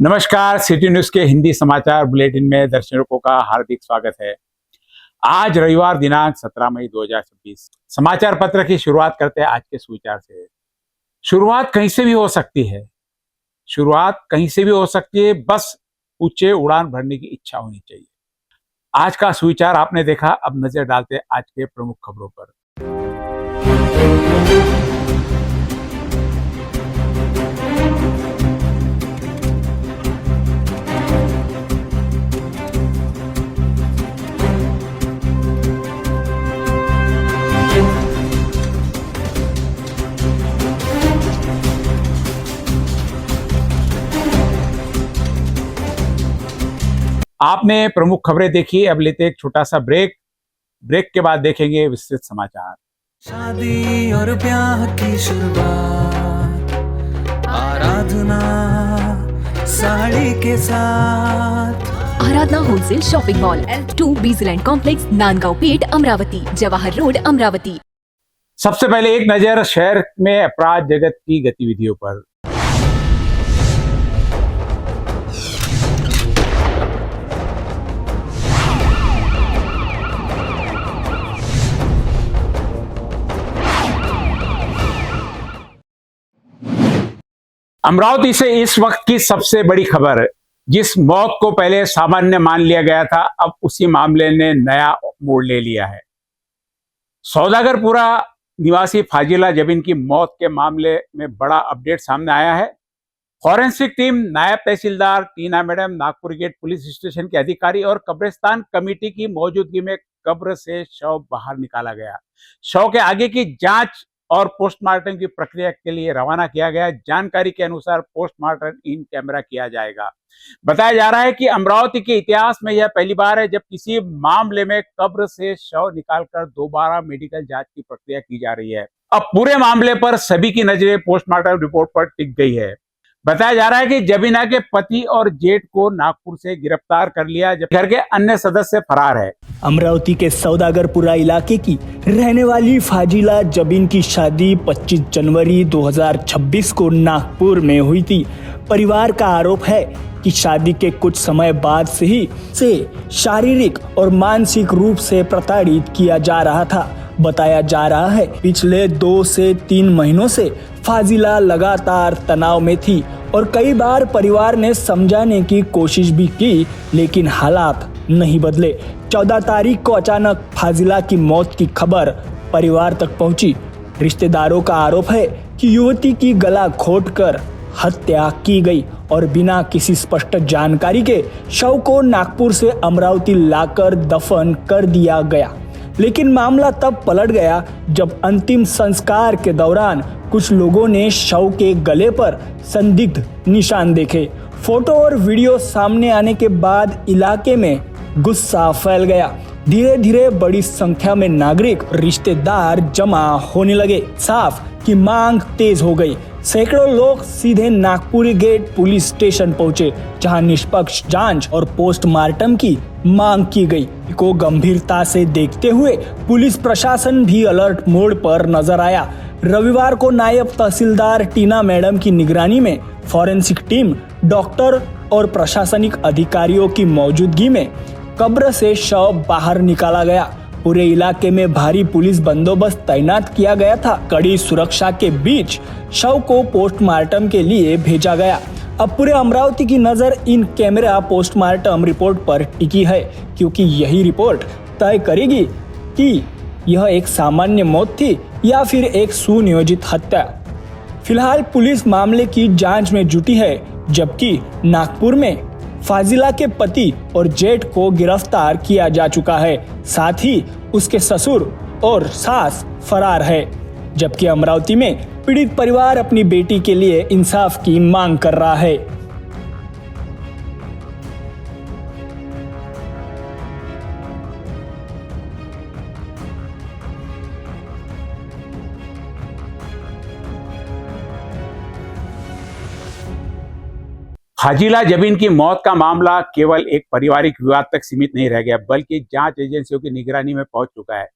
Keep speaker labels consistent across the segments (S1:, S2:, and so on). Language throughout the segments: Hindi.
S1: नमस्कार, सिटी न्यूज के हिंदी समाचार बुलेटिन में दर्शकों का हार्दिक स्वागत है। आज रविवार दिनांक 17 मई 2026 समाचार पत्र की शुरुआत करते हैं आज के सुविचार से। शुरुआत कहीं से भी हो सकती है, बस ऊंचे उड़ान भरने की इच्छा होनी चाहिए। आज का सुविचार आपने देखा, अब नजर डालते हैं आज के प्रमुख खबरों पर। आपने प्रमुख खबरें देखी, अब लेते एक छोटा सा ब्रेक के बाद देखेंगे विस्तृत समाचार।
S2: शादी और ब्याह की शुरुआत आराधना साड़ी के साथ।
S3: Aradhana wholesale shopping mall L2 बीजलैंड कॉम्प्लेक्स, नांदगांव पेठ, अमरावती, जवाहर रोड, अमरावती।
S1: सबसे पहले एक नजर शहर में अपराध जगत की गतिविधियों पर। अमरावती से इस वक्त की सबसे बड़ी खबर, जिस मौत को पहले सामान्य मान लिया गया था, अब उसी मामले ने नया मोड़ ले लिया है। सौदागरपुरा निवासी फाजिला जबीन की मौत के मामले में बड़ा अपडेट सामने आया है। फॉरेंसिक टीम, नायब तहसीलदार Tina madam, Nagpur gate police station के अधिकारी और कब्रिस्तान कमेटी की मौजूदगी में कब्र से शव बाहर निकाला गया। शव के आगे की जांच और पोस्टमार्टम की प्रक्रिया के लिए रवाना किया गया। जानकारी के अनुसार पोस्टमार्टम इन कैमरा किया जाएगा। बताया जा रहा है कि अमरावती के इतिहास में यह पहली बार है जब किसी मामले में कब्र से शव निकालकर दोबारा मेडिकल जांच की प्रक्रिया की जा रही है। अब पूरे मामले पर सभी की नजरें पोस्टमार्टम रिपोर्ट पर टिक गई है। बताया जा रहा है कि जबीना के पति और जेठ को नागपुर से गिरफ्तार कर लिया, जबकि घर के अन्य सदस्य फरार है।
S4: अमरावती के सौदागरपुरा इलाके की रहने वाली फाजिला जबीन की शादी 25 जनवरी 2026 को नागपुर में हुई थी। परिवार का आरोप है कि शादी के कुछ समय बाद से शारीरिक और मानसिक रूप से प्रताड़ित किया जा रहा था। बताया जा रहा है पिछले 2 से 3 महीनों से फाजिला लगातार तनाव में थी और कई बार परिवार ने समझाने की कोशिश भी की, लेकिन हालात नहीं बदले। 14 तारीख को अचानक फाजिला की मौत की खबर परिवार तक पहुंची। रिश्तेदारों का आरोप है कि युवती की गला घोंटकर हत्या की गई और बिना किसी स्पष्ट जानकारी के शव को नागपुर से अमरावती लाकर दफन कर दिया गया। लेकिन मामला तब पलट गया जब अंतिम संस्कार के दौरान कुछ लोगों ने शव के गले पर संदिग्ध निशान देखे। फोटो और वीडियो सामने आने के बाद इलाके में गुस्सा फैल गया। धीरे धीरे बड़ी संख्या में नागरिक, रिश्तेदार जमा होने लगे। साफ की मांग तेज हो गई। सैकड़ों लोग सीधे नागपुर गेट पुलिस स्टेशन पहुंचे, जहां निष्पक्ष जांच और पोस्टमार्टम की मांग की गई। को गंभीरता से देखते हुए पुलिस प्रशासन भी अलर्ट मोड पर नजर आया। रविवार को नायब तहसीलदार टीना मैडम की निगरानी में फॉरेंसिक टीम, डॉक्टर और प्रशासनिक अधिकारियों की मौजूदगी में कब्र से शव बाहर निकाला गया। पूरे इलाके में भारी पुलिस बंदोबस्त तैनात किया गया था। कड़ी सुरक्षा के बीच शव को पोस्टमार्टम के लिए भेजा गया। अब पूरे अमरावती की नजर इन कैमरा पोस्टमार्टम रिपोर्ट पर टिकी है, क्योंकि यही रिपोर्ट तय करेगी कि यह एक सामान्य मौत थी या फिर एक सुनियोजित हत्या। फिलहाल पुलिस मामले की जांच में जुटी है, जबकि नागपुर में फाजिला के पति और जेठ को गिरफ्तार किया जा चुका है। साथ ही उसके ससुर और सास फरार है, जबकि अमरावती में पीड़ित परिवार अपनी बेटी के लिए इंसाफ की मांग कर रहा है।
S1: फाजिला जबीन की मौत का मामला केवल एक पारिवारिक विवाद तक सीमित नहीं रह गया, बल्कि जांच एजेंसियों की निगरानी में पहुंच चुका है।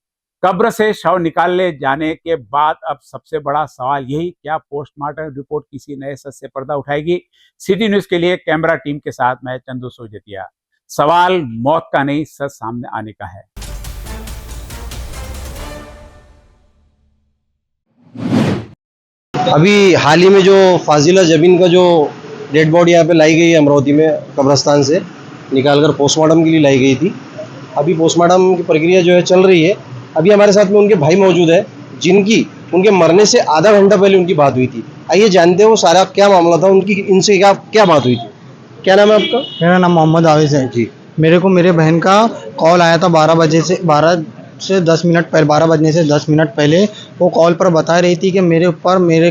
S1: कब्र से शव निकाले जाने के बाद अब सबसे बड़ा सवाल यही, क्या पोस्टमार्टम रिपोर्ट किसी नए सच से पर्दा उठाएगी? सिटी न्यूज के लिए कैमरा टीम के साथ मैं चंदू सोजतिया। सवाल मौत का नहीं, सच सामने आने का है।
S5: अभी हाल ही में जो फाजिला जबीन का जो डेड बॉडी यहाँ पे लाई गई है अमरावती में कब्रिस्तान से निकालकर पोस्टमार्टम के लिए लाई गई थी। अभी पोस्टमार्टम की प्रक्रिया जो है चल रही है। अभी हमारे साथ में उनके भाई मौजूद है जिनकी उनके मरने से आधा घंटा पहले उनकी बात हुई थी। आइए जानते हैं वो सारा क्या मामला था, उनकी इनसे क्या बात हुई थी। क्या नाम है आपका?
S6: मेरा नाम मोहम्मद आविज़ है
S5: जी।
S6: मेरे को मेरे बहन का कॉल आया था 12 बजने से 10 मिनट पहले। वो कॉल पर बता रही थी कि मेरे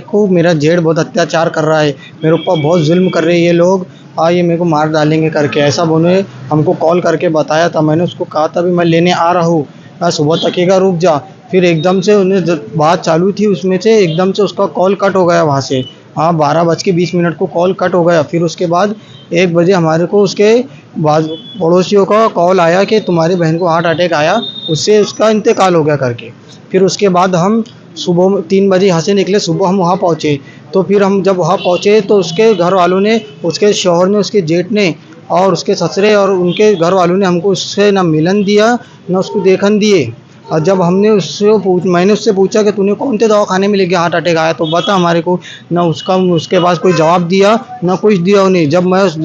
S6: को मेरा जेठ बहुत अत्याचार कर रहा है, मेरे ऊपर बहुत जुल्म कर रहे हैं ये लोग, ये मेरे को मार डालेंगे करके ऐसा उन्होंने हमको कॉल करके बताया था। मैंने उसको कहा था भी मैं लेने आ रहा हूँ, सुबह तकेगा, रुक जा। फिर एकदम से उन्हें बात चालू थी, उसमें से एकदम से उसका कॉल कट हो गया वहाँ से। 12:20 को कॉल कट हो गया। फिर उसके बाद 1 बजे हमारे को उसके बाद पड़ोसियों का कॉल आया कि तुम्हारी बहन को हार्ट अटैक आया, उससे उसका इंतकाल हो गया करके। फिर उसके बाद हम सुबह 3 बजे यहाँ से निकले, सुबह हम वहाँ पहुँचे। तो फिर हम जब वहाँ पहुँचे तो उसके घर वालों ने, उसके शौहर ने, उसके जेठ ने और उसके ससुरे और उनके घर वालों ने हमको उससे ना मिलन दिया ना उसको देखन दिए। और जब मैंने उससे पूछा कि तूने कौन से दवाखाने में लेके हार्ट अटैक आया तो बता हमारे को, ना उसके पास कोई जवाब दिया ना कुछ दिया उन्हें। जब मैं उस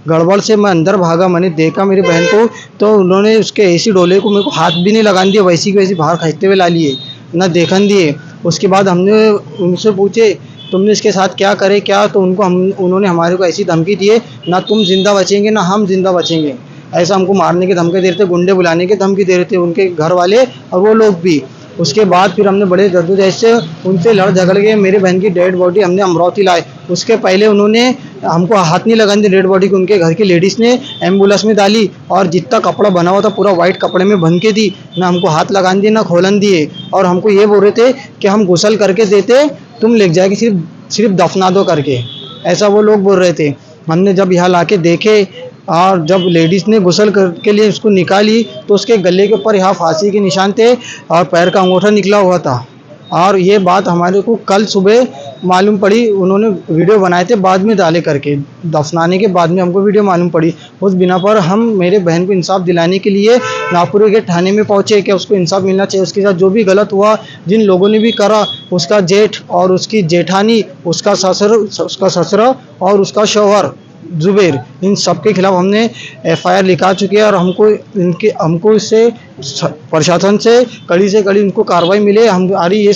S6: गड़बड़ से मैं अंदर भागा, मैंने देखा मेरी बहन को, तो उन्होंने उसके ऐसी डोले को मेरे को हाथ भी नहीं लगाने दिया, वैसी की वैसी बाहर खींचते हुए ला लिए, ना देखन दिए। उसके बाद हमने उनसे पूछे तुमने इसके साथ क्या करे क्या, तो उन्होंने हमारे को ऐसी धमकी दिए, ना तुम जिंदा बचेंगे ना हम जिंदा बचेंगे। ऐसा हमको मारने की धमकी दे रहे थे, गुंडे बुलाने की धमकी दे रहे थे उनके घर वाले और वो लोग भी। उसके बाद फिर हमने बड़े जद्दोजहद से उनसे लड़ झगड़ के मेरी बहन की डेड बॉडी हमने अमरावती लाए। उसके पहले उन्होंने हमको हाथ नहीं लगाने दी डेड बॉडी को, उनके घर की लेडीज़ ने एम्बुलेंस में डाली और जितना कपड़ा बना हुआ था पूरा वाइट कपड़े में बन के दी, ना हमको हाथ लगाने दिए ना खोलन दिए। और हमको ये बोल रहे थे कि हम गुसल करके देते, तुम ले जाएगी सिर्फ दफना दो करके, ऐसा वो लोग बोल रहे थे। हमने जब यहाँ ला के देखे और जब लेडीज़ ने गुसल के लिए उसको निकाली तो उसके गले के ऊपर यहाँ फांसी के निशान थे और पैर का अंगूठा निकला हुआ था। और ये बात हमारे को कल सुबह मालूम पड़ी, उन्होंने वीडियो बनाए थे बाद में डाले करके, दफनाने के बाद में हमको वीडियो मालूम पड़ी। उस बिना पर हम मेरे बहन को इंसाफ दिलाने के लिए नागपुर के थाने में पहुँचे कि उसको इंसाफ मिलना चाहिए। उसके साथ जो भी गलत हुआ, जिन लोगों ने भी करा, उसका जेठ और उसकी जेठानी, उसका ससुरा और उसका शौहर जुबेर, इन सब के खिलाफ हमने FIR लिखा चुके हैं। और हमको इससे प्रशासन से कड़ी से कड़ी उनको कार्रवाई मिले। हमारी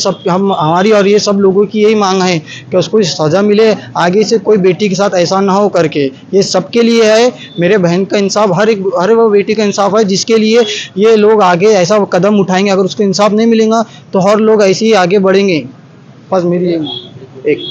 S6: और ये सब लोगों की यही मांग है कि उसको सज़ा मिले, आगे से कोई बेटी के साथ ऐसा ना हो करके। ये सबके लिए है, मेरे बहन का इंसाफ, हर वो बेटी का इंसाफ है जिसके लिए ये लोग आगे ऐसा कदम उठाएंगे। अगर उसको इंसाफ नहीं मिलेगा तो हर लोग ऐसे ही आगे बढ़ेंगे। बस मेरी
S5: एक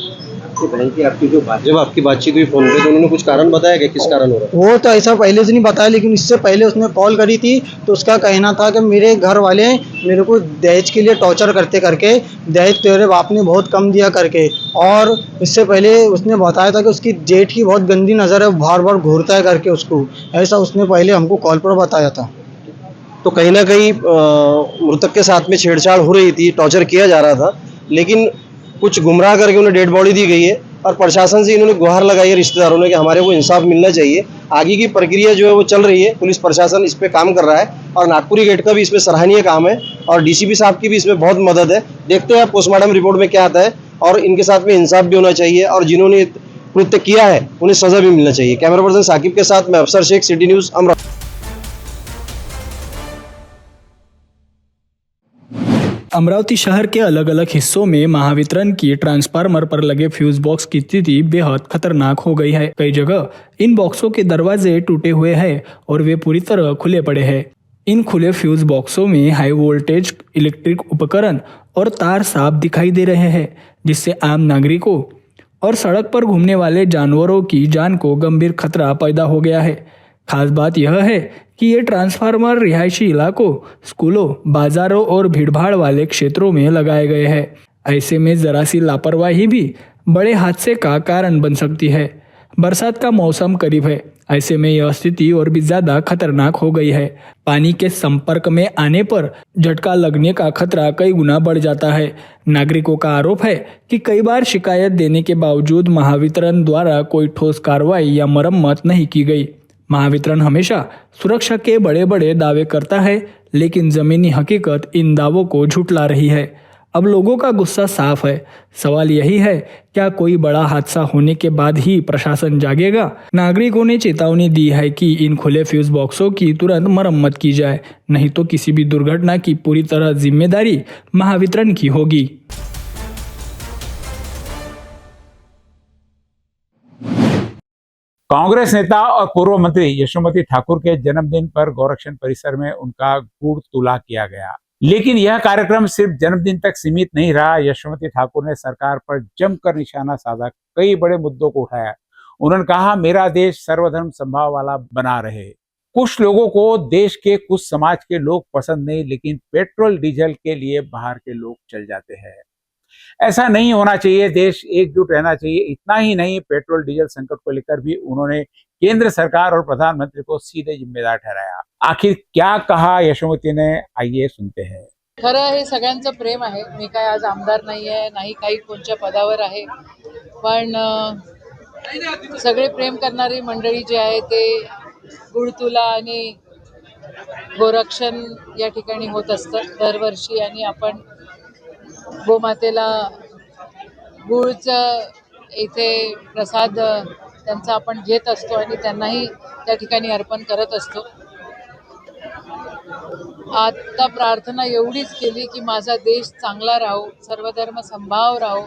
S5: बहन की आपकी जब आपकी बातचीत हुई फोन पे तो उन्होंने कुछ कारण बताया कि किस कारण हो रहा है?
S6: वो तो ऐसा पहले से नहीं बताया, लेकिन इससे पहले उसने कॉल करी थी तो उसका कहना था कि मेरे घर वाले मेरे को दहेज के लिए टॉर्चर करके दहेज तेरे बाप ने बहुत कम दिया करके। और इससे पहले उसने बताया था कि उसकी जेठ की बहुत गंदी नज़र है, बार बार घूरता है करके उसको, ऐसा उसने पहले हमको कॉल पर बताया था।
S5: तो कहीं ना कहीं मृतक के साथ में छेड़छाड़ हो रही थी, टॉर्चर किया जा रहा था, लेकिन कुछ गुमराह करके उन्हें डेड बॉडी दी गई है। और प्रशासन से इन्होंने गुहार लगाई है रिश्तेदारों ने कि हमारे को इंसाफ मिलना चाहिए। आगे की प्रक्रिया जो है वो चल रही है, पुलिस प्रशासन इस पे काम कर रहा है और नागपुरी गेट का भी इसमें सराहनीय काम है और DCP साहब की भी इसमें बहुत मदद है। देखते हैं पोस्टमार्टम रिपोर्ट में क्या आता है और इनके साथ में इंसाफ भी होना चाहिए और जिन्होंने कृत्य किया है उन्हें सजा भी मिलना चाहिए। कैमरा पर्सन साकिब के साथ मैं अफसर शेख, सिटी न्यूज़ अमरावती।
S4: अमरावती शहर के अलग अलग हिस्सों में महावितरण की ट्रांसफार्मर पर लगे फ्यूज बॉक्स की स्थिति बेहद खतरनाक हो गई है। कई जगह इन बॉक्सों के दरवाजे टूटे हुए हैं और वे पूरी तरह खुले पड़े हैं। इन खुले फ्यूज बॉक्सों में हाई वोल्टेज इलेक्ट्रिक उपकरण और तार साफ दिखाई दे रहे हैं, जिससे आम नागरिकों और सड़क पर घूमने वाले जानवरों की जान को गंभीर खतरा पैदा हो गया है। खास बात यह है कि ये ट्रांसफार्मर रिहायशी इलाकों, स्कूलों, बाजारों और भीड़भाड़ वाले क्षेत्रों में लगाए गए हैं। ऐसे में जरा सी लापरवाही भी बड़े हादसे का कारण बन सकती है। बरसात का मौसम करीब है, ऐसे में यह स्थिति और भी ज्यादा खतरनाक हो गई है। पानी के संपर्क में आने पर झटका लगने का खतरा कई गुना बढ़ जाता है। नागरिकों का आरोप है कि कई बार शिकायत देने के बावजूद महावितरण द्वारा कोई ठोस कार्रवाई या मरम्मत नहीं की गई। महावितरण हमेशा सुरक्षा के बड़े बड़े दावे करता है, लेकिन जमीनी हकीकत इन दावों को झुठला रही है। अब लोगों का गुस्सा साफ है। सवाल यही है, क्या कोई बड़ा हादसा होने के बाद ही प्रशासन जागेगा? नागरिकों ने चेतावनी दी है कि इन खुले फ्यूज बॉक्सों की तुरंत मरम्मत की जाए, नहीं तो किसी भी दुर्घटना की पूरी तरह जिम्मेदारी महावितरण की होगी।
S1: कांग्रेस नेता और पूर्व मंत्री यशोमती ठाकुर के जन्मदिन पर गौरक्षण परिसर में उनका गुड़ तुला किया गया, लेकिन यह कार्यक्रम सिर्फ जन्मदिन तक सीमित नहीं रहा। यशोमती ठाकुर ने सरकार पर जमकर निशाना साधा, कई बड़े मुद्दों को उठाया। उन्होंने कहा, मेरा देश सर्वधर्म समभाव वाला बना रहे। कुछ लोगों को देश के कुछ समाज के लोग पसंद नहीं, लेकिन पेट्रोल डीजल के लिए बाहर के लोग चल जाते हैं। ऐसा नहीं होना चाहिए, देश एकजुट रहना चाहिए। इतना ही नहीं, पेट्रोल डीजल संकट को लेकर भी उन्होंने केंद्र सरकार और प्रधानमंत्री को सीधे जिम्मेदार ठहराया। आखिर क्या कहा यशोमती ने, आइए सुनते हैं।
S7: खरं हे सगळ्यांचं प्रेम आहे। मी काय आज आमदार नाही आहे, नाही काही कोणत्या पदावर आहे, पण सगळे प्रेम करणारी मंडळी जी आहे ते गुळतुला आणि गोरक्षण या ठिकाणी होत असतं दरवर्षी, आणि आपण गोमातेला गुळचं इथे प्रसाद त्यांचा आपण घेत असतो आणि त्यांनाही त्या ठिकाणी अर्पण करत असतो। आता प्रार्थना एवढीच केली की माझा देश चांगला राहो, सर्वधर्म समभाव राहो।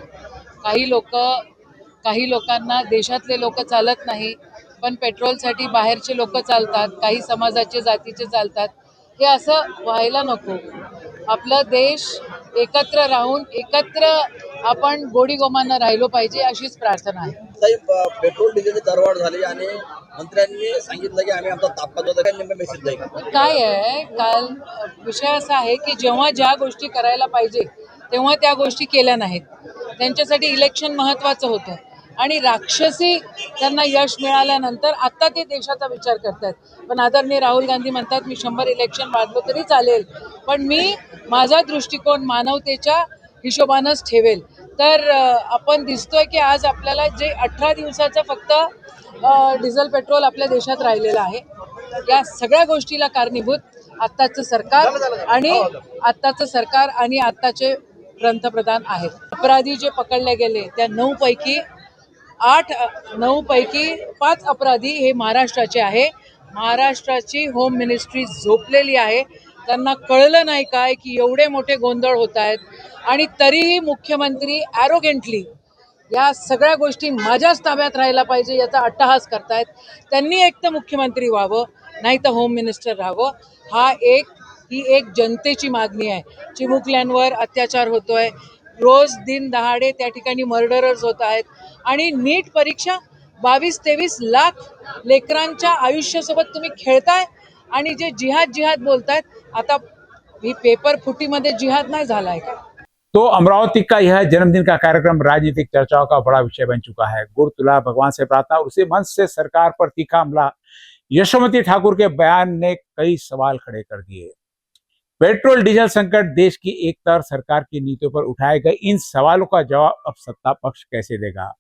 S7: काही लोकांना देशातले लोक चालत नाही, पण पेट्रोलसाठी बाहेरचे लोक चालतात, काही समाजाचे जातीचे चालतात। हे असं व्हायला नको। आपला देश एकत्र राहून एकत्र आपण गोडी गोमानं राहिलो पाहिजे, अशीच प्रार्थना आहे।
S8: साहेब, पेट्रोल डिझेलची दरवाढ झाली आणि मंत्र्यांनी सांगितलं की आम्ही आमचा तापमान होता, काय नेमका मेसेज जाईल?
S7: काय आहे, काल विषय असा आहे की जेव्हा ज्या गोष्टी करायला पाहिजे तेव्हा त्या गोष्टी केल्या नाहीत। त्यांच्यासाठी इलेक्शन महत्त्वाचं होतं आणि राक्षसी त्यांना यश मिळाल्यानंतर आता ते देशाचा विचार करतात। पण आदरणीय राहुल गांधी म्हणतात, मी 100 इलेक्शन वाढलो तरी चालेल, पण मी माझा दृष्टिकोन मानवतेच्या हिशोबानंच ठेवेल। तर आपण दिसतोय की आज आपल्याला जे 18 दिवसाचं फक्त डिझेल पेट्रोल आपल्या देशात राहिलेलं आहे, या सगळ्या गोष्टीला कारणीभूत आत्ताचं सरकार आणि आत्ताचे पंतप्रधान आहेत। अपराधी जे पकडले गेले त्या 9 पैकी 5 अपराधी हे महाराष्ट्राचे आहे। महाराष्ट्राची होम मिनिस्ट्री झोपलेली आहे। त्यांना कळलं नाही काय की एवढे मोठे गोंधळ होत आहेत, आणि तरीही मुख्यमंत्री ॲरोगेंटली या सगळ्या गोष्टी माझ्याच ताब्यात राहायला पाहिजे याचा अट्टहास करतायत। त्यांनी एक तर मुख्यमंत्री व्हावं, नाही तर होम मिनिस्टर राहावं। ही एक जनतेची मागणी आहे। चिमुकल्यांवर अत्याचार होतोय, रोज दिन दहाडे त्या ठिकाणी मर्डरर्स होत आहेत, आणि नीट परीक्षा 22-23 लाख लेकरांच्या आयुष्यासोबत तुम्ही खेळताय, आणि जे जिहाद बोलतायत, आता ही पेपर फुटीमध्ये जिहाद नाही झालाय का?
S1: तो अमरावती का यह जन्मदिन का कार्यक्रम राजनीतिक चर्चाओं का बड़ा विषय बन चुका है। गुड़ तुला, भगवान से प्रार्थना और उसी मंच से सरकार पर तीखा हमला। यशोमती ठाकुर के बयान ने कई सवाल खड़े कर दिए। पेट्रोल डीजल संकट, देश की एक तरफ सरकार की नीतियों पर उठाए गए इन सवालों का जवाब अब सत्ता पक्ष कैसे देगा?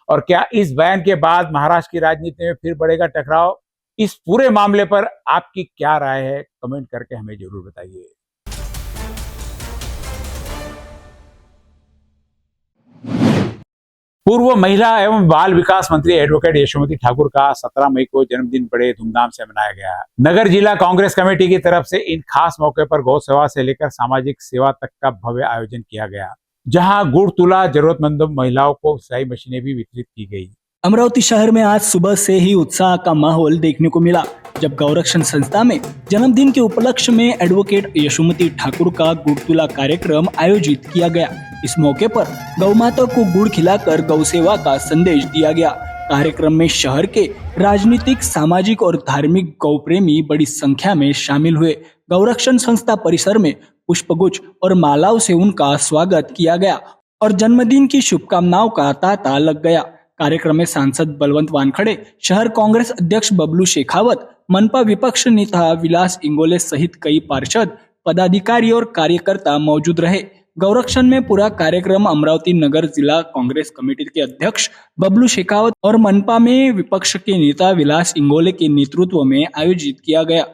S1: और क्या इस बयान के बाद महाराष्ट्र की राजनीति में फिर बढ़ेगा टकराव? इस पूरे मामले पर आपकी क्या राय है? कमेंट करके हमें जरूर बताइए। पूर्व महिला एवं बाल विकास मंत्री एडवोकेट यशोमती ठाकुर का 17 मई को जन्मदिन बड़े धूमधाम से मनाया गया। नगर जिला कांग्रेस कमेटी की तरफ से इन खास मौके पर गौ सेवा से लेकर सामाजिक सेवा तक का भव्य आयोजन किया गया, जहां गुड़ तुला, जरूरतमंद महिलाओं को सिलाई मशीनें भी वितरित की गई।
S4: अमरावती शहर में आज सुबह से ही उत्साह का माहौल देखने को मिला, जब गौरक्षण संस्था में जन्मदिन के उपलक्ष्य में एडवोकेट यशोमती ठाकुर का गुड़ तुला कार्यक्रम आयोजित किया गया। इस मौके पर गौ माता को गुड़ खिलाकर गौ सेवा का संदेश दिया गया। कार्यक्रम में शहर के राजनीतिक, सामाजिक और धार्मिक गौ प्रेमी बड़ी संख्या में शामिल हुए। गौरक्षण संस्था परिसर में पुष्पगुच्छ और मालाओं से उनका स्वागत किया गया और जन्मदिन की शुभकामनाओं का तांता लग गया। कार्यक्रम में सांसद बलवंत वानखड़े, शहर कांग्रेस अध्यक्ष बबलू शेखावत, मनपा विपक्ष नेता विलास इंगोले सहित कई पार्षद, पदाधिकारी और कार्यकर्ता मौजूद रहे। गौरक्षण में पूरा कार्यक्रम अमरावती नगर जिला कांग्रेस कमेटी के अध्यक्ष बबलू शेखावत और मनपा में विपक्ष के नेता विलास इंगोले के नेतृत्व में आयोजित किया गया।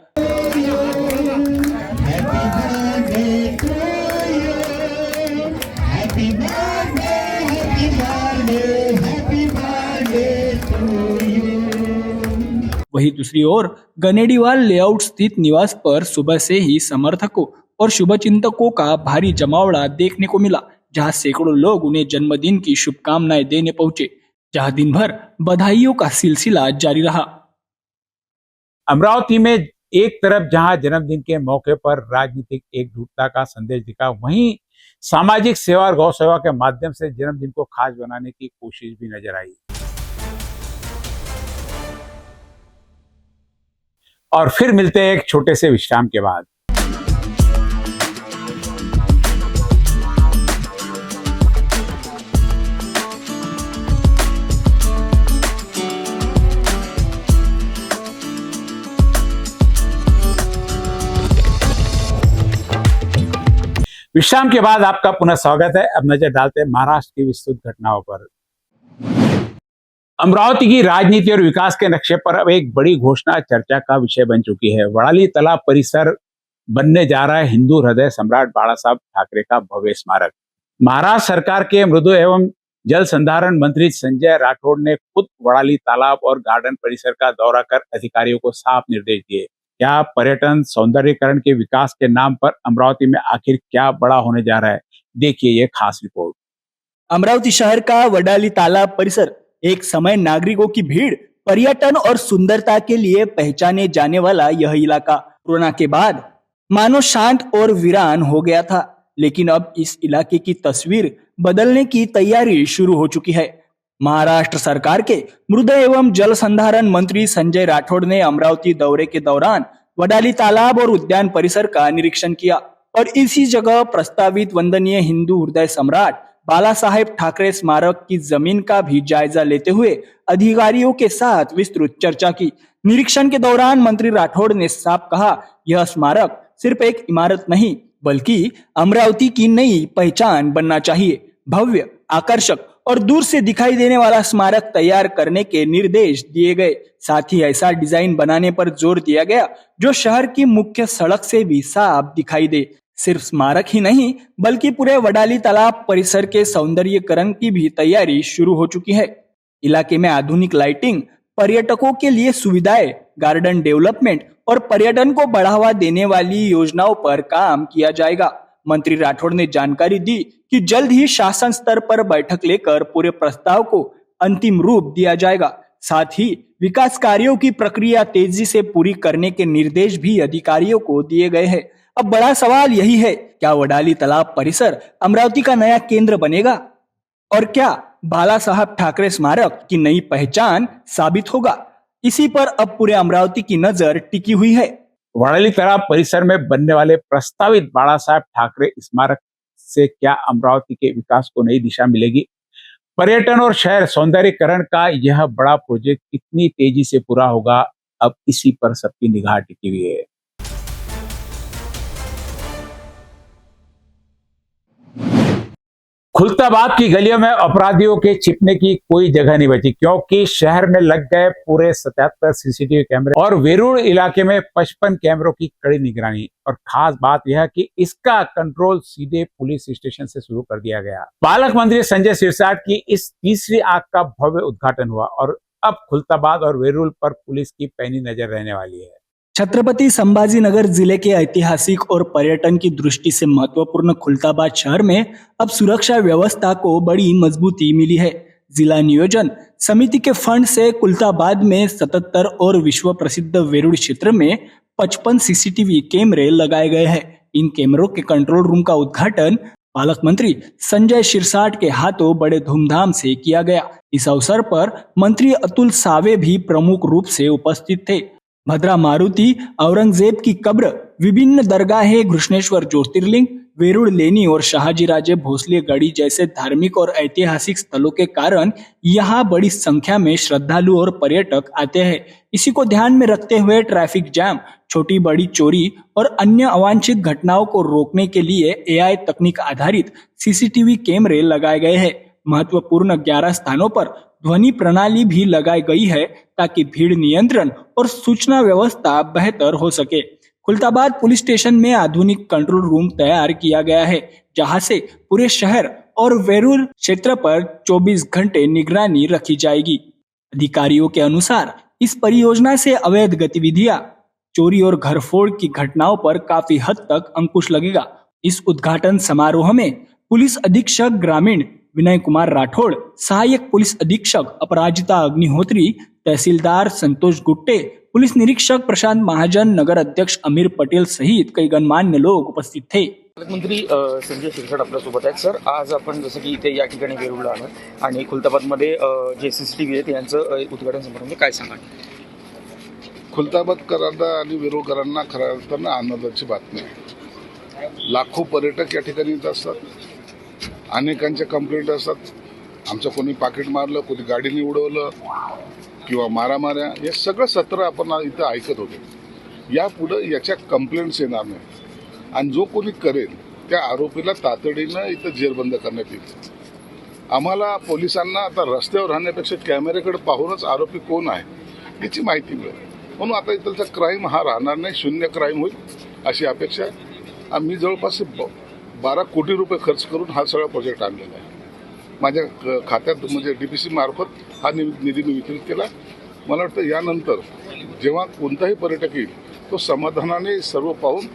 S4: वहीं दूसरी ओर गनेडीवाल लेआउट स्थित निवास पर सुबह से ही समर्थकों और शुभचिंतकों का भारी जमावड़ा देखने को मिला, जहां सैकड़ों लोग उन्हें जन्मदिन की शुभकामनाएं देने पहुंचे, जहां दिन भर बधाइयों का सिलसिला जारी रहा।
S1: अमरावती में एक तरफ जहां जन्मदिन के मौके पर राजनीतिक एकजुटता का संदेश दिखा, वहीं सामाजिक सेवा और गौ सेवा के माध्यम से जन्मदिन को खास बनाने की कोशिश भी नजर आई। और फिर मिलते हैं एक छोटे से विश्राम के बाद। विश्राम के बाद आपका पुनः स्वागत है। अब नजर डालते हैं महाराष्ट्र की विस्तृत घटनाओं पर। अमरावती की राजनीति और विकास के नक्शे पर अब एक बड़ी घोषणा चर्चा का विषय बन चुकी है। वड़ाली तालाब परिसर बनने जा रहा है हिंदू हृदय सम्राट बाला साहब ठाकरे का भव्य स्मारक। महाराष्ट्र सरकार के मृदु एवं जल संधारण मंत्री संजय राठौड़ ने खुद वड़ाली तालाब और गार्डन परिसर का दौरा कर अधिकारियों को साफ निर्देश दिए। क्या पर्यटन सौंदर्यीकरण के विकास के नाम पर अमरावती में आखिर क्या बड़ा होने जा रहा है, देखिए ये खास रिपोर्ट।
S4: अमरावती शहर का वडाली तालाब परिसर एक समय नागरिकों की भीड़, पर्यटन और सुंदरता के लिए पहचाने जाने वाला यह इलाका कोरोना के बाद मानो शांत और वीरान हो गया था, लेकिन अब इस इलाके की तस्वीर बदलने की तैयारी शुरू हो चुकी है। महाराष्ट्र सरकार के मृदा एवं जल संधारण मंत्री संजय राठौड़ ने अमरावती दौरे के दौरान वडाली तालाब और उद्यान परिसर का निरीक्षण किया और इसी जगह प्रस्तावित वंदनीय हिंदू हृदय सम्राट बाला साहेब ठाकरे स्मारक की जमीन का भी जायजा लेते हुए अधिकारियों के साथ विस्तृत चर्चा की। निरीक्षण के दौरान मंत्री राठौड़ ने साफ कहा, यह स्मारक सिर्फ एक इमारत नहीं बल्कि अमरावती की नई पहचान बनना चाहिए। भव्य, आकर्षक और दूर से दिखाई देने वाला स्मारक तैयार करने के निर्देश दिए गए। साथ ही ऐसा डिजाइन बनाने पर जोर दिया गया जो शहर की मुख्य सड़क से भी साफ दिखाई दे। सिर्फ स्मारक ही नहीं बल्कि पूरे वडाली तालाब परिसर के सौंदर्यीकरण की भी तैयारी शुरू हो चुकी है। इलाके में आधुनिक लाइटिंग, पर्यटकों के लिए सुविधाएं, गार्डन डेवलपमेंट और पर्यटन को बढ़ावा देने वाली योजनाओं पर काम किया जाएगा। मंत्री राठौड़ ने जानकारी दी कि जल्द ही शासन स्तर पर बैठक लेकर पूरे प्रस्ताव को अंतिम रूप दिया जाएगा। साथ ही विकास कार्यों की प्रक्रिया तेजी से पूरी करने के निर्देश भी अधिकारियों को दिए गए हैं। अब बड़ा सवाल यही है, क्या वडाली तालाब परिसर अमरावती का नया केंद्र बनेगा और क्या बाला साहब ठाकरे स्मारक की नई पहचान साबित होगा? इसी पर अब पूरे अमरावती की नजर टिकी हुई है।
S1: वड़ाली तालाब परिसर में बनने वाले प्रस्तावित बाला साहब ठाकरे स्मारक से क्या अमरावती के विकास को नई दिशा मिलेगी? पर्यटन और शहर सौंदर्यीकरण का यह बड़ा प्रोजेक्ट कितनी तेजी से पूरा होगा, अब इसी पर सबकी निगाह टिकी हुई है। खुलताबाद की गलियों में अपराधियों के छिपने की कोई जगह नहीं बची, क्योंकि शहर में लग गए पूरे 77 सीसीटीवी कैमरे और वेरूड़ इलाके में 55 कैमरों की कड़ी निगरानी। और खास बात यह कि इसका कंट्रोल सीधे पुलिस स्टेशन से शुरू कर दिया गया। पालक मंत्री संजय सिरसाट की इस तीसरी आंख का भव्य उद्घाटन हुआ और अब खुलताबाद और वेरूड़ पर पुलिस की पैनी नजर रहने वाली है।
S4: छत्रपति संभाजीनगर जिले के ऐतिहासिक और पर्यटन की दृष्टि से महत्वपूर्ण खुलताबाद शहर में अब सुरक्षा व्यवस्था को बड़ी मजबूती मिली है। जिला नियोजन समिति के फंड से खुलताबाद में 77 और विश्व प्रसिद्ध वेरूड़ क्षेत्र में 55 सीसीटीवी कैमरे लगाए गए हैं। इन कैमरों के कंट्रोल रूम का उद्घाटन पालक मंत्री संजय सिरसाट के हाथों बड़े धूमधाम से किया गया। इस अवसर पर मंत्री अतुल सावे भी प्रमुख रूप से उपस्थित थे। भद्रा मारुति, औरंगजेब की कब्र, विभिन्न दरगाहें, घृष्णेश्वर ज्योतिर्लिंग, वेरुड़ लेनी और शाहजीराजे भोसले गढ़ी जैसे धार्मिक और ऐतिहासिक स्थलों के कारण यहाँ बड़ी संख्या में श्रद्धालु और पर्यटक आते हैं। इसी को ध्यान में रखते हुए ट्रैफिक जाम, छोटी बड़ी चोरी और अन्य अवांछित घटनाओं को रोकने के लिए AI तकनीक आधारित CCTV कैमरे लगाए गए हैं। महत्वपूर्ण 11 स्थानों पर ध्वनि प्रणाली भी लगाई गई है ताकि भीड़ नियंत्रण और सूचना व्यवस्था बेहतर हो सके। खुलताबाद पुलिस स्टेशन में आधुनिक कंट्रोल रूम तैयार किया गया है, जहां से पूरे शहर और वेरुड़ क्षेत्र पर 24 घंटे निगरानी रखी जाएगी। अधिकारियों के अनुसार इस परियोजना से अवैध गतिविधियां, चोरी और घरफोड़ की घटनाओं पर काफी हद तक अंकुश लगेगा। इस उद्घाटन समारोह में पुलिस अधीक्षक ग्रामीण विनय कुमार राठौड़, सहायक पुलिस अधीक्षक अपराजिता अग्निहोत्री, तहसीलदार संतोष गुट्टे, पुलिस निरीक्षक प्रशांत महाजन, नगर अध्यक्ष अमीर पटेल सहित काही गणमान्य लोक उपस्थित थे।
S9: पालकमंत्री संजय शिरसाट आपल्यासोबत आहेत. सर, आज आपण जसं की इथे या ठिकाणी वेरुळला आहात आणि खुलताबादमध्ये जे CCTV आहेत यांचं उद्घाटन समारंभ काय सांगाल?
S10: खुलताबादकरांना आणि वेरुळकरांना खऱ्या अर्थानं आनंदाची बातमी आहे. लाखो पर्यटक या ठिकाणी येत असतात, अनेकांच्या कंप्लेंट असतात, आमचं कोणी पाकिट मारलं, कोणी गाडीने उडवलं किंवा मारामाऱ्या, हे सगळं सत्र आपण इथं ऐकत होतो. यापुढं याच्या कंप्लेंट्स येणार नाही आणि जो कोणी करेल त्या आरोपीला तातडीनं इथं जेरबंद करण्यात येईल. आम्हाला पोलिसांना आता रस्त्यावर राहण्यापेक्षा कॅमेऱ्याकडे पाहूनच आरोपी कोण आहे याची माहिती मिळेल. म्हणून आता इथलचा क्राईम हा राहणार नाही, शून्य क्राईम होईल अशी अपेक्षा आहे. आम्ही जवळपास 12 कोटी रुपये खर्च करून हा सगळा प्रोजेक्ट आणलेला आहे. माझ्या खात्यात म्हणजे DPC मार्फत हा निधी मी वितरित केला. मला वाटतं यानंतर जेव्हा कोणताही पर्यटक येईल तो समाधानाने सर्व पाहून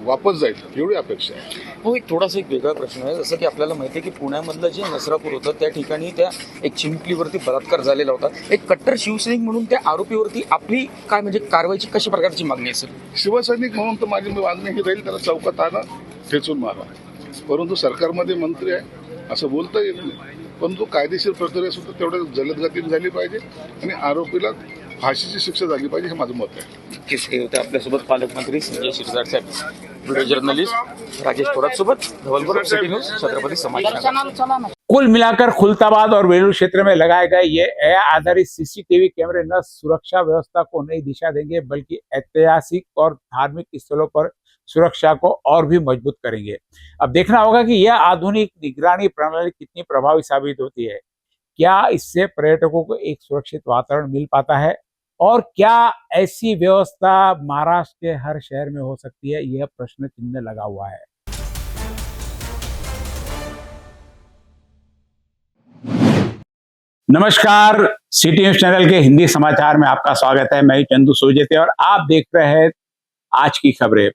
S10: वापस जाईल एवढी अपेक्षा आहे.
S9: हो, एक वेगळा प्रश्न आहे. जसं की आपल्याला माहिती आहे की पुण्यामधलं जे नसरापूर होतं त्या ठिकाणी त्या एक चिमुकलीवरती बलात्कार झालेला होता. एक कट्टर शिवसैनिक म्हणून त्या आरोपीवरती आपली काय म्हणजे कारवाईची कशा प्रकारची मागणी असेल?
S10: शिवसैनिक म्हणून तर माझी मागणी ही राहील, त्याला चौकात आणा, ठेचून मारा. परंतु सरकारमध्ये मंत्री आहे असं बोलता येत नाही. परंतु कायदेशीर प्रक्रिया सुद्धा तेवढ्या जलद गतीने झाली पाहिजे आणि आरोपीला फाशीची शिक्षा झाली पाहिजे हे माझं मत आहे.
S9: नक्कीच हे होते आपल्यासोबत पालकमंत्री संजय शिरसाट साहेब. व्हिडिओ जर्नलिस्ट राजेश थोरात सोबत धवलपुर सिटी न्यूज, छत्रपति समाचार.
S1: कुल मिलाकर खुलताबाद और वेलूर क्षेत्र में लगाए गए ये AI आधारित CCTV कैमरे न सुरक्षा व्यवस्था को नई दिशा देंगे बल्कि ऐतिहासिक और धार्मिक स्थलों पर सुरक्षा को और भी मजबूत करेंगे. अब देखना होगा कि यह आधुनिक निगरानी प्रणाली कितनी प्रभावी साबित होती है. क्या इससे पर्यटकों को एक सुरक्षित वातावरण मिल पाता है और क्या ऐसी व्यवस्था महाराष्ट्र के हर शहर में हो सकती है, यह प्रश्न चिन्ह लगा हुआ है. नमस्कार, सिटी न्यूज चैनल के हिंदी समाचार में आपका स्वागत है. मैं चंदू सोजेते और आप देख रहे हैं आज की खबरें.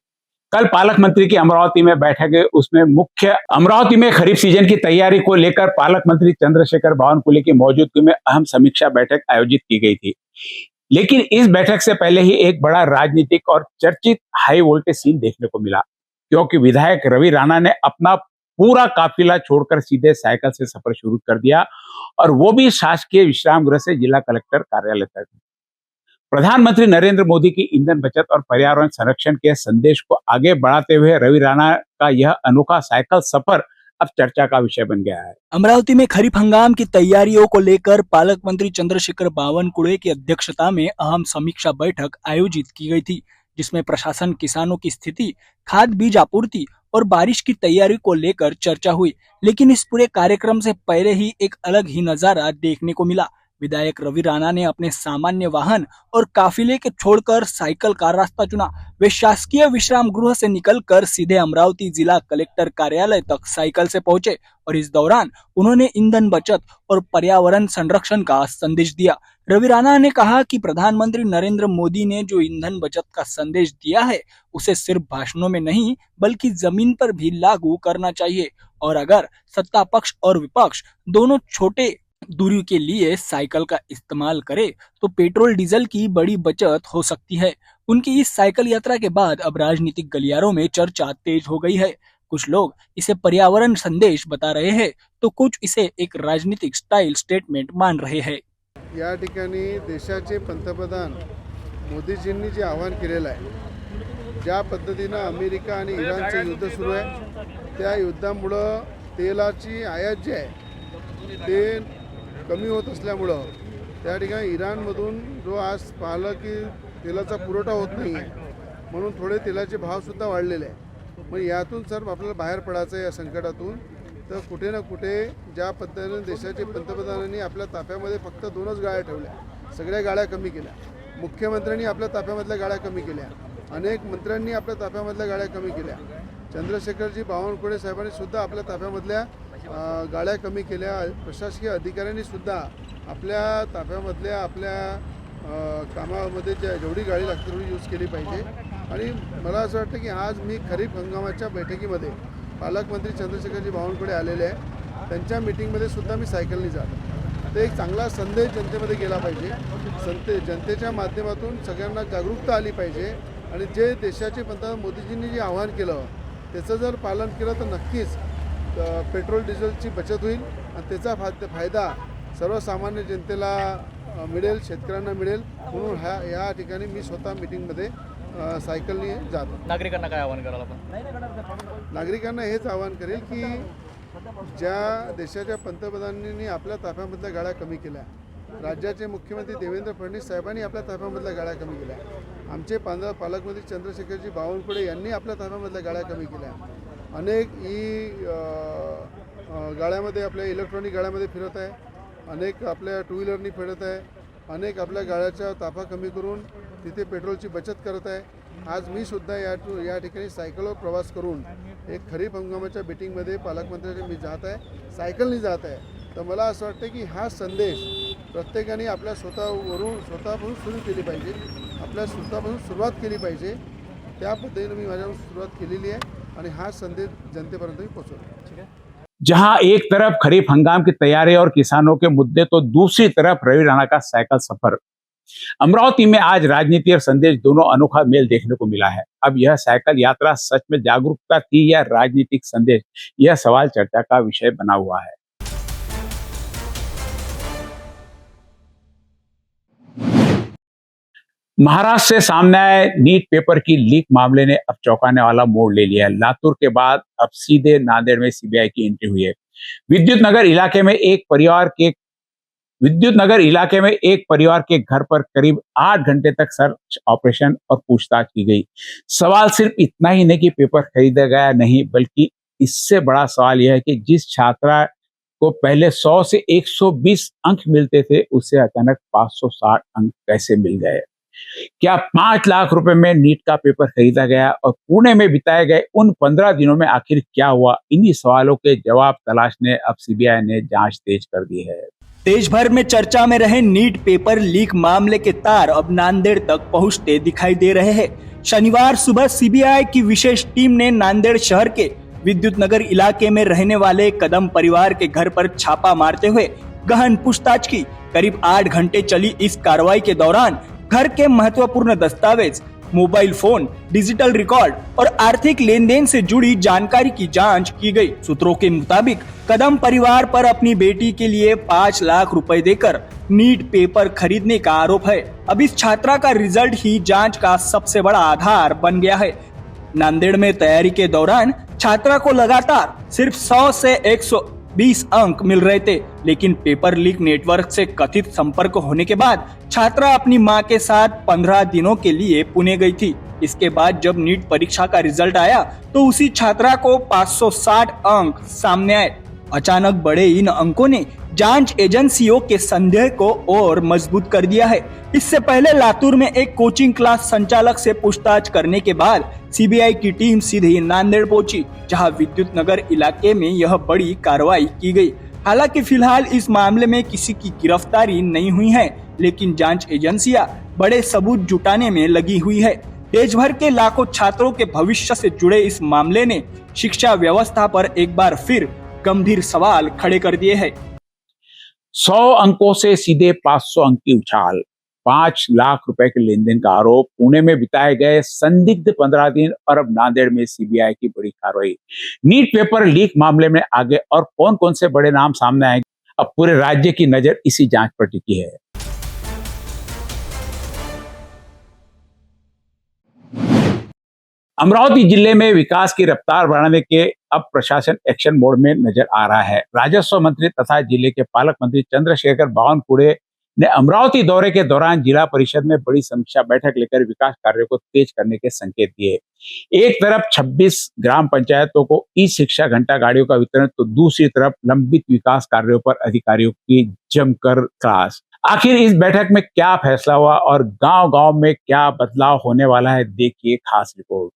S1: कल पालक मंत्री की अमरावती में बैठक है, उसमें मुख्य अमरावती में खरीफ सीजन की तैयारी को लेकर पालक मंत्री चंद्रशेखर बावनकुले की मौजूदगी में अहम समीक्षा बैठक आयोजित की गई थी. लेकिन इस बैठक से पहले ही एक बड़ा राजनीतिक और चर्चित हाई वोल्टेज सीन देखने को मिला, क्योंकि विधायक रवि राणा ने अपना पूरा काफिला छोड़कर सीधे साइकिल से सफर शुरू कर दिया और वो भी शासकीय विश्राम गृह से जिला कलेक्टर कार्यालय तक. प्रधानमंत्री नरेंद्र मोदी की ईंधन बचत और पर्यावरण संरक्षण के संदेश को आगे बढ़ाते हुए रवि राणा का यह अनोखा साइकिल सफर अब चर्चा का विषय बन गया है.
S4: अमरावती में खरीफ हंगाम की तैयारियों को लेकर पालक मंत्री चंद्रशेखर बावनकुले की अध्यक्षता में अहम समीक्षा बैठक आयोजित की गई थी, जिसमें प्रशासन, किसानों की स्थिति, खाद बीज आपूर्ति और बारिश की तैयारी को लेकर चर्चा हुई. लेकिन इस पूरे कार्यक्रम से पहले ही एक अलग ही नजारा देखने को मिला. विधायक रवि राणा ने अपने सामान्य वाहन और काफिले के छोड़कर साइकिल का रास्ता चुना. वे शासकीय विश्राम गृह से निकलकर सीधे अमरावती जिला कलेक्टर कार्यालय तक साइकिल से पहुंचे और इस दौरान उन्होंने ईंधन बचत और पर्यावरण संरक्षण का संदेश दिया. रवि राणा ने कहा कि प्रधानमंत्री नरेंद्र मोदी ने जो ईंधन बचत का संदेश दिया है उसे सिर्फ भाषणों में नहीं बल्कि जमीन पर भी लागू करना चाहिए. और अगर सत्ता पक्ष और विपक्ष दोनों छोटे दूरी के लिए साइकिल का इस्तेमाल करे तो पेट्रोल डीजल की बड़ी बचत हो सकती है. उनकी इस साइकिल यात्रा के बाद अब राजनीतिक गलियारों में चर्चा तेज हो गई है. कुछ लोग इसे पर्यावरण संदेश बता रहे हैं तो कुछ इसे एक राजनीतिक स्टाइल स्टेटमेंट मान रहे हैं.
S11: या ठिकाणी देशाचे पंतप्रधान मोदीजींनी जे आवाहन केलेलं आहे
S10: ज्या पद्धतीनं अमेरिका आणि इराणचं युद्ध सुरू आहे, त्या युद्धामुळं तेलाची आयात जी आहे ते कमी होत असल्यामुळं त्या ठिकाणी इराणमधून जो आज पाहिलं की तेलाचा पुरवठा होत नाही आहे, म्हणून थोडे तेलाचे भावसुद्धा वाढलेले आहे. मग यातून सर आपल्याला बाहेर पडायचं आहे या संकटातून. तर कुठे ना कुठे ज्या पद्धतीने देशाचे पंतप्रधानांनी आपल्या ताफ्यामध्ये फक्त 2च गाड्या ठेवल्या, सगळ्या गाड्या कमी केल्या. मुख्यमंत्र्यांनी आपल्या ताफ्यामधल्या गाड्या कमी केल्या, अनेक मंत्र्यांनी आपल्या ताफ्यामधल्या गाड्या कमी केल्या. चंद्रशेखरजी बावनकुळे साहेबांनी सुद्धा आपल्या ताफ्यामधल्या गाड्या कमी केल्या. प्रशासकीय अधिकाऱ्यांनी सुद्धा आपल्या ताफ्यामधल्या आपल्या कामामध्ये जेवढी गाडी लागते तेवढी यूज केली पाहिजे. आणि मला असं वाटतं की आज मी खरीप हंगामाच्या बैठकीमध्ये पालकमंत्री चंद्रशेखरजी बावनकुळे आलेले आहे, त्यांच्या मिटिंगमध्ये सुद्धा मी सायकलनी जातो. ते एक चांगला संदेश जनतेमध्ये गेला पाहिजे. जनतेच्या माध्यमातून सगळ्यांना जागरूकता आली पाहिजे. आणि जे देशाचे पंतप्रधान मोदीजींनी जे आवाहन केलं त्याचं जर पालन केलं तर नक्कीच पेट्रोल डिझेलची बचत होईल आणि त्याचा फायदा सर्वसामान्य जनतेला मिळेल, शेतकऱ्यांना मिळेल. म्हणून या ठिकाणी मी स्वतः मिटिंगमध्ये सायकलनी जातो.
S11: नागरिकांना काय आवाहन करायला आपण?
S10: नागरिकांना हेच आवाहन करेल की ज्या देशाच्या पंतप्रधानांनी आपल्या ताफ्यामधल्या गाड्या कमी केल्या, राज्याचे मुख्यमंत्री देवेंद्र फडणवीस साहेबांनी आपल्या ताफ्यामधल्या गाड्या कमी केल्या, आमचे पालकमंत्री चंद्रशेखरजी बावनकुळे यांनी आपल्या ताफ्यामधल्या गाड्या कमी केल्या, अनेक गाड्यामध्ये आपल्या इलेक्ट्रॉनिक गाड्यामध्ये फिरत आहे, अनेक आपल्या टू व्हीलरनी फिरत आहे, अनेक आपल्या गाड्याच्या ताफा कमी करून तिथे पेट्रोलची बचत करत आहे. आज मी सुद्धा या ठिकाणी सायकलवर प्रवास करून एक खरीप हंगामाच्या मीटिंगमध्ये पालकमंत्र्यांनी मी जात आहे, सायकलनी जात आहे. तर मला असं वाटतं की हा संदेश प्रत्येकाने आपल्या स्वतःपासून सुरू केली पाहिजे, आपल्या स्वतःपासून सुरुवात केली पाहिजे. त्या पद्धतीने मी माझ्यावर सुरुवात केलेली आहे आणि हा संदेश जनतेपर्यंत मी पोहोचवतो.
S1: जहां एक तरफ खरीफ हंगाम की तैयारी और किसानों के मुद्दे, तो दूसरी तरफ रवि राणा का साइकिल सफर। अमरावती में आज राजनीति और संदेश दोनों अनोखा मेल देखने को मिला है। अब यह साइकिल यात्रा सच में जागरूकता थी या राजनीतिक संदेश, यह सवाल चर्चा का विषय बना हुआ है। महाराष्ट्र से सामने आए नीट पेपर की लीक मामले ने अब चौंकाने वाला मोड़ ले लिया है। लातूर के बाद अब सीधे नांदेड़ में सीबीआई की एंट्री हुई है। विद्युत नगर इलाके में एक परिवार के घर पर करीब 8 घंटे तक सर्च ऑपरेशन और पूछताछ की गई। सवाल सिर्फ इतना ही नहीं कि पेपर खरीदा गया नहीं, बल्कि इससे बड़ा सवाल यह है कि जिस छात्रा को पहले 100 से 120 अंक मिलते थे, उससे अचानक 560 अंक कैसे मिल गए। क्या 5 लाख रुपए में नीट का पेपर खरीदा गया और पुणे में बिताए गए उन 15 दिनों में आखिर क्या हुआ? इन्हीं सवालों के जवाब तलाशने अब सीबीआई ने जांच तेज कर दी है।
S4: देश भर में चर्चा में रहे नीट पेपर लीक मामले के तार अब नांदेड़ तक पहुंचते दिखाई दे रहे हैं। शनिवार सुबह सीबीआई की विशेष टीम ने नांदेड़ शहर के विद्युत नगर इलाके में रहने वाले कदम परिवार के घर पर छापा मारते हुए गहन पूछताछ की। करीब 8 घंटे चली इस कार्रवाई के दौरान घर के महत्वपूर्ण दस्तावेज, मोबाइल फोन, डिजिटल रिकॉर्ड और आर्थिक लेन देन से जुड़ी जानकारी की जांच की गई। सूत्रों के मुताबिक कदम परिवार पर अपनी बेटी के लिए 5 लाख रुपए देकर नीट पेपर खरीदने का आरोप है। अब इस छात्रा का रिजल्ट ही जांच का सबसे बड़ा आधार बन गया है। नांदेड़ में तैयारी के दौरान छात्रा को लगातार सिर्फ 100 से 120 अंक मिल रहे थे, लेकिन पेपर लीक नेटवर्क से कथित संपर्क होने के बाद छात्रा अपनी मां के साथ 15 दिनों के लिए पुणे गई थी। इसके बाद जब नीट परीक्षा का रिजल्ट आया तो उसी छात्रा को 560 अंक सामने आए। अचानक बढ़े इन अंकों ने जांच एजेंसियों के संदेह को और मजबूत कर दिया है। इससे पहले लातूर में एक कोचिंग क्लास संचालक से पूछताछ करने के बाद सीबीआई की टीम सीधे नांदेड़ पहुंची, जहां विद्युत नगर इलाके में यह बड़ी कार्रवाई की गई। हालांकि फिलहाल इस मामले में किसी की गिरफ्तारी नहीं हुई है, लेकिन जांच एजेंसियां बड़े सबूत जुटाने में लगी हुई है। देश भर के लाखों छात्रों के भविष्य से जुड़े इस मामले ने शिक्षा व्यवस्था पर एक बार फिर गंभीर सवाल खड़े कर दिए हैं।
S1: 100 अंकों से सीधे 500 अंक की उछाल, 5 लाख रुपए के लेन देन का आरोप, पुणे में बिताए गए संदिग्ध 15 दिन और अब नांदेड़ में सीबीआई की बड़ी कार्रवाई। नीट पेपर लीक मामले में आगे और कौन कौन से बड़े नाम सामने आएंगे, अब पूरे राज्य की नजर इसी जांच पर टिकी है। अमरावती जिले में विकास की रफ्तार बढ़ाने के अब प्रशासन एक्शन मोड में नजर आ रहा है। राजस्व मंत्री तथा जिले के पालक मंत्री चंद्रशेखर बावनकुळे ने अमरावती दौरे के दौरान जिला परिषद में बड़ी समीक्षा बैठक लेकर विकास कार्यों को तेज करने के संकेत दिए। एक तरफ 26 ग्राम पंचायतों को ई शिक्षा घंटा गाड़ियों का वितरण, तो दूसरी तरफ लंबित विकास कार्यों पर अधिकारियों की जमकर क्लास। आखिर इस बैठक में क्या फैसला हुआ और गांव-गांव में क्या बदलाव होने वाला है, देखिए खास रिपोर्ट।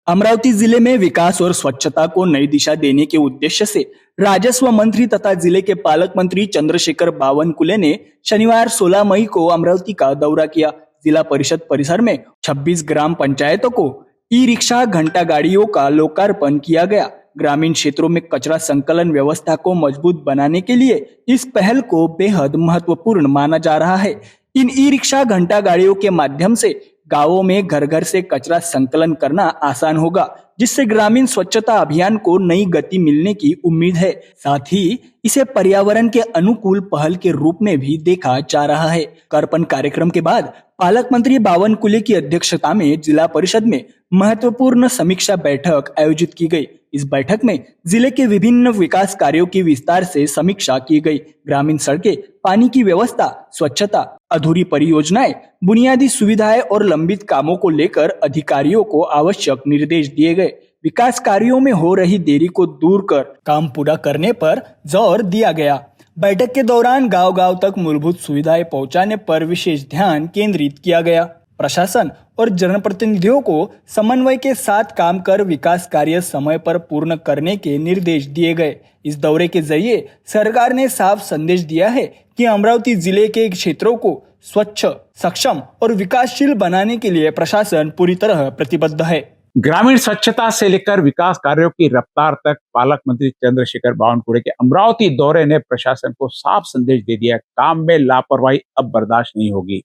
S4: अमरावती जिले में विकास और स्वच्छता को नई दिशा देने के उद्देश्य से राजस्व मंत्री तथा जिले के पालक मंत्री चंद्रशेखर बावनकुळे ने शनिवार 16 मई को अमरावती का दौरा किया। जिला परिषद परिसर में 26 ग्राम पंचायतों को ई रिक्शा घंटा गाड़ियों का लोकार्पण किया गया। ग्रामीण क्षेत्रों में कचरा संकलन व्यवस्था को मजबूत बनाने के लिए इस पहल को बेहद महत्वपूर्ण माना जा रहा है। इन ई रिक्शा घंटा गाड़ियों के माध्यम से गांवों में घर घर से कचरा संकलन करना आसान होगा, जिससे ग्रामीण स्वच्छता अभियान को नई गति मिलने की उम्मीद है। साथ ही इसे पर्यावरण के अनुकूल पहल के रूप में भी देखा जा रहा है। कर्पण कार्यक्रम के बाद पालक मंत्री बावनकुळे की अध्यक्षता में जिला परिषद में महत्वपूर्ण समीक्षा बैठक आयोजित की गई। इस बैठक में जिले के विभिन्न विकास कार्यों की विस्तार से समीक्षा की गई। ग्रामीण सड़कें, पानी की व्यवस्था, स्वच्छता, अधूरी परियोजनाएं, बुनियादी सुविधाएं और लंबित कामों को लेकर अधिकारियों को आवश्यक निर्देश दिए गए। विकास कार्यों में हो रही देरी को दूर कर काम पूरा करने पर जोर दिया गया। बैठक के दौरान गांव-गांव तक मूलभूत सुविधाएं पहुंचाने पर विशेष ध्यान केंद्रित किया गया। प्रशासन और जनप्रतिनिधियों को समन्वय के साथ काम कर विकास कार्य समय पर पूर्ण करने के निर्देश दिए गए। इस दौरे के जरिए सरकार ने साफ संदेश दिया है कि अमरावती जिले के क्षेत्रों को स्वच्छ, सक्षम और विकासशील बनाने के लिए प्रशासन पूरी तरह प्रतिबद्ध है।
S1: ग्रामीण स्वच्छता से लेकर विकास कार्यों की रफ्तार तक पालक मंत्री चंद्रशेखर बावनकुळे के अमरावती दौरे ने प्रशासन को साफ संदेश दे दिया, काम में लापरवाही अब बर्दाश्त नहीं होगी।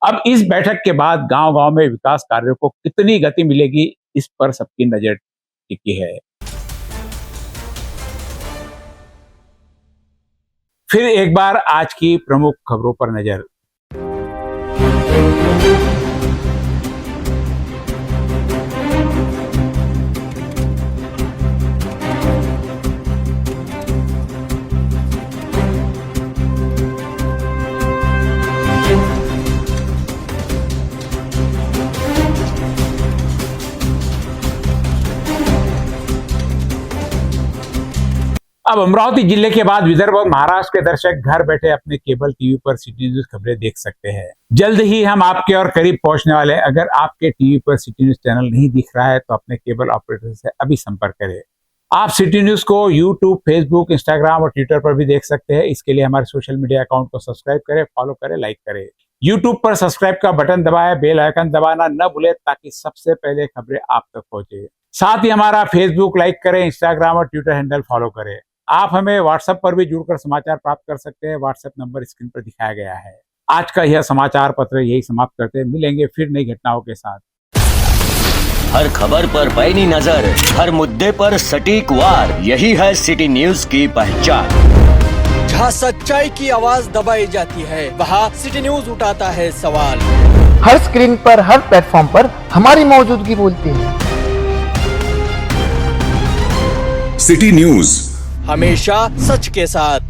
S1: अब इस बैठक के बाद गांव-गांव में विकास कार्यों को कितनी गति मिलेगी, इस पर सबकी नजर टिकी है। फिर एक बार आज की प्रमुख खबरों पर नजर। अब अमरावती जिले के बाद विदर्भ और महाराष्ट्र के दर्शक घर बैठे अपने केबल टीवी पर सिटी न्यूज खबरें देख सकते हैं। जल्द ही हम आपके और करीब पहुंचने वाले हैं। अगर आपके टीवी पर सिटी न्यूज चैनल नहीं दिख रहा है तो अपने केबल ऑपरेटर से अभी संपर्क करें। आप सिटी न्यूज को यूट्यूब, फेसबुक, इंस्टाग्राम और ट्विटर पर भी देख सकते हैं। इसके लिए हमारे सोशल मीडिया अकाउंट को सब्सक्राइब करें, फॉलो करें, लाइक करें। यूट्यूब पर सब्सक्राइब का बटन दबाएं, बेल आइकन दबाना न भूलें ताकि सबसे पहले खबरें आप तक पहुंचे। साथ ही हमारा फेसबुक लाइक करें, इंस्टाग्राम और ट्विटर हैंडल फॉलो करें। आप हमें व्हाट्सएप पर भी जुड़कर समाचार प्राप्त कर सकते हैं। व्हाट्सएप नंबर स्क्रीन पर दिखाया गया है। आज का यह समाचार पत्र यही समाप्त करते हैं। मिलेंगे फिर नई घटनाओं के साथ।
S12: हर खबर पर पैनी नजर, हर मुद्दे पर सटीक वार, यही है सिटी न्यूज की पहचान।
S13: जहाँ सच्चाई की आवाज दबाई जाती है, वहाँ सिटी न्यूज उठाता है सवाल।
S14: हर स्क्रीन पर, हर प्लेटफॉर्म पर हमारी मौजूदगी बोलती है।
S15: सिटी न्यूज
S13: हमेशा सच के साथ।